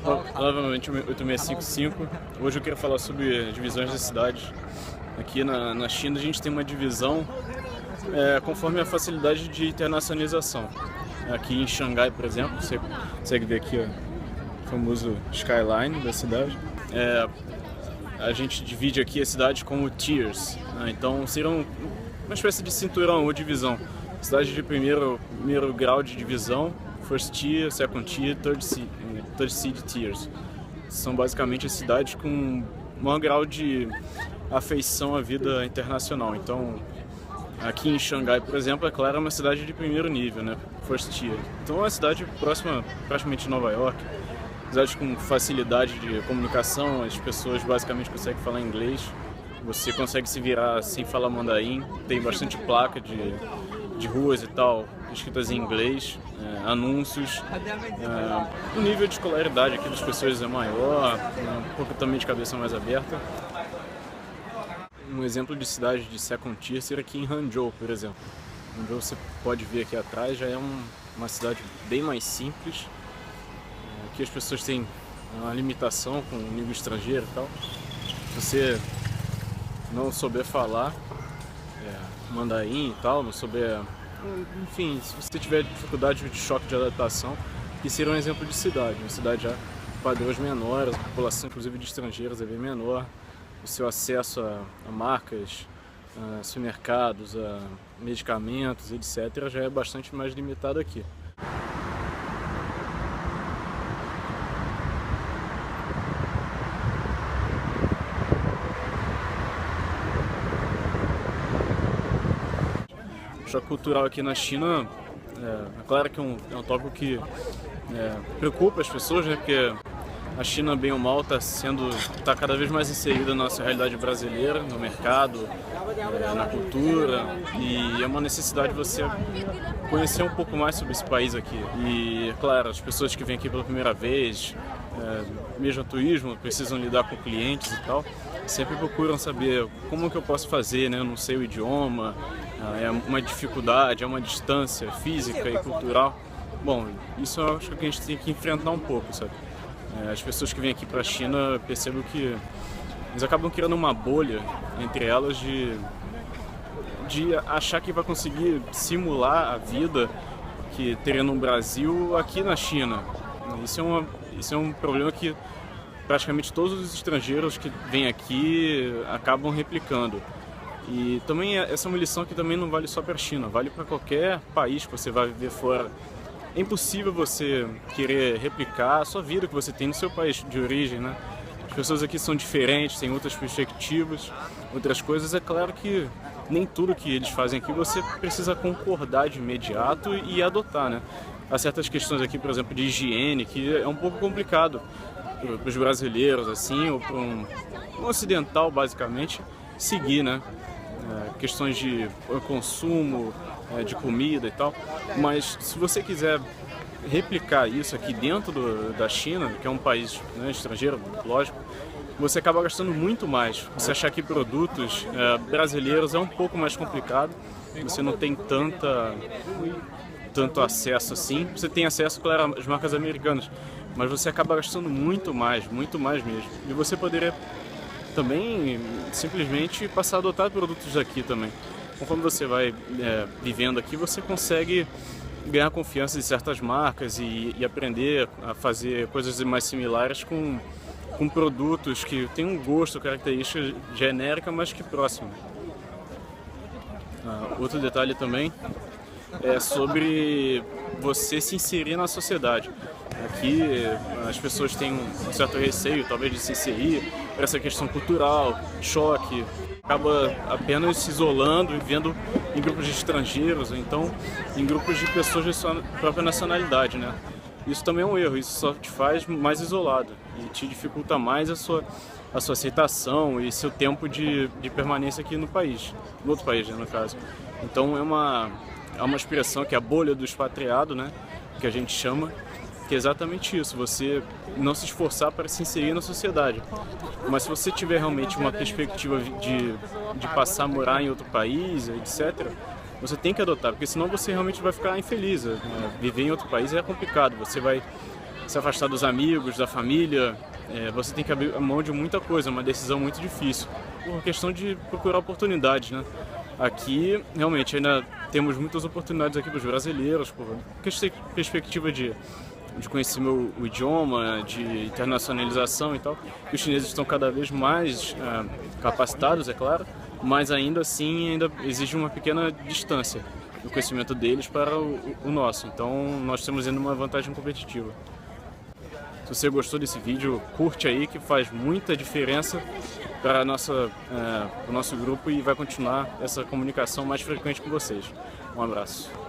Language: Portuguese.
Novamente, 8655. Hoje eu quero falar sobre divisões das cidades. Aqui na China a gente tem uma divisão conforme a facilidade de internacionalização. Aqui em Xangai, por exemplo, você consegue ver aqui o famoso skyline da cidade. A gente divide aqui a cidade como tiers, né? Então seria uma espécie de cinturão ou divisão. Cidade de primeiro grau de divisão, first tier, second tier, third seed tiers. São basicamente as cidades com maior grau de afeição à vida internacional. Então, aqui em Xangai, por exemplo, é claro, é uma cidade de primeiro nível, né? First tier. Então é uma cidade próxima praticamente de Nova York. Cidade com facilidade de comunicação, as pessoas basicamente conseguem falar inglês. Você consegue se virar sem falar mandarim. Tem bastante placa de ruas e tal, escritas em inglês, anúncios. O nível de escolaridade aqui das pessoas é maior, um pouco também de cabeça mais aberta. Um exemplo de cidade de second tier seria aqui em Hangzhou, por exemplo. Hangzhou, você pode ver aqui atrás, já é uma cidade bem mais simples. Aqui as pessoas têm uma limitação com o nível estrangeiro e tal. Se você não souber falar mandarim e tal, não souber... Enfim, se você tiver dificuldade de choque de adaptação, que seria um exemplo de cidade. Uma cidade já com padrões menores, a população inclusive de estrangeiros é bem menor. O seu acesso a marcas, a supermercados, a medicamentos, etc., já é bastante mais limitado aqui. O choque cultural aqui na China, é claro que é um tópico que preocupa as pessoas, né? Porque a China, bem ou mal, está cada vez mais inserida na nossa realidade brasileira, no mercado, na cultura, e é uma necessidade você conhecer um pouco mais sobre esse país aqui. E, claro, as pessoas que vêm aqui pela primeira vez, mesmo turismo, precisam lidar com clientes e tal, sempre procuram saber como que eu posso fazer, né? Eu não sei o idioma, é uma dificuldade, é uma distância física e cultural. Bom, isso eu acho que a gente tem que enfrentar um pouco, sabe? As pessoas que vêm aqui para a China, percebem que eles acabam criando uma bolha entre elas de achar que vai conseguir simular a vida que teria no Brasil aqui na China. Isso é um problema que praticamente todos os estrangeiros que vêm aqui acabam replicando. E também essa é uma lição que também não vale só para a China, vale para qualquer país que você vai viver fora. É impossível você querer replicar a sua vida que você tem no seu país de origem, né? As pessoas aqui são diferentes, têm outras perspectivas, outras coisas. É claro que nem tudo que eles fazem aqui você precisa concordar de imediato e adotar, né? Há certas questões aqui, por exemplo, de higiene, que é um pouco complicado para os brasileiros, assim, ou para um ocidental, basicamente, seguir, né? Questões de consumo, de comida e tal, mas se você quiser replicar isso aqui dentro da China, que é um país, né, estrangeiro, lógico, você acaba gastando muito mais. Você achar que produtos brasileiros é um pouco mais complicado, você não tem tanto acesso assim. Você tem acesso, claro, às marcas americanas, mas você acaba gastando muito mais mesmo. E você poderia também simplesmente passar a adotar produtos daqui também. Conforme você vai vivendo aqui, você consegue ganhar confiança de certas marcas e aprender a fazer coisas mais similares com produtos que têm um gosto, característica genérica, mas que próxima. Outro detalhe também é sobre você se inserir na sociedade. Aqui as pessoas têm um certo receio, talvez, de se inserir por essa questão cultural, choque. Acaba apenas se isolando, vivendo em grupos de estrangeiros, ou então em grupos de pessoas de sua própria nacionalidade, né? Isso também é um erro, isso só te faz mais isolado e te dificulta mais a sua aceitação e seu tempo de permanência aqui no outro país, né, no caso. Então é uma expressão que é a bolha do expatriado, né, que a gente chama, que é exatamente isso, você não se esforçar para se inserir na sociedade. Mas se você tiver realmente uma perspectiva de passar a morar em outro país, etc., você tem que adotar, porque senão você realmente vai ficar infeliz. Viver em outro país é complicado, você vai se afastar dos amigos, da família, você tem que abrir mão de muita coisa, uma decisão muito difícil, por questão de procurar oportunidades, né? Aqui, realmente, ainda temos muitas oportunidades aqui para os brasileiros, por perspectiva de conhecer o idioma, de internacionalização e tal. E os chineses estão cada vez mais capacitados, é claro, mas ainda assim ainda exige uma pequena distância no conhecimento deles para o nosso. Então nós temos ainda uma vantagem competitiva. Se você gostou desse vídeo, curte aí, que faz muita diferença para o nosso grupo e vai continuar essa comunicação mais frequente com vocês. Um abraço.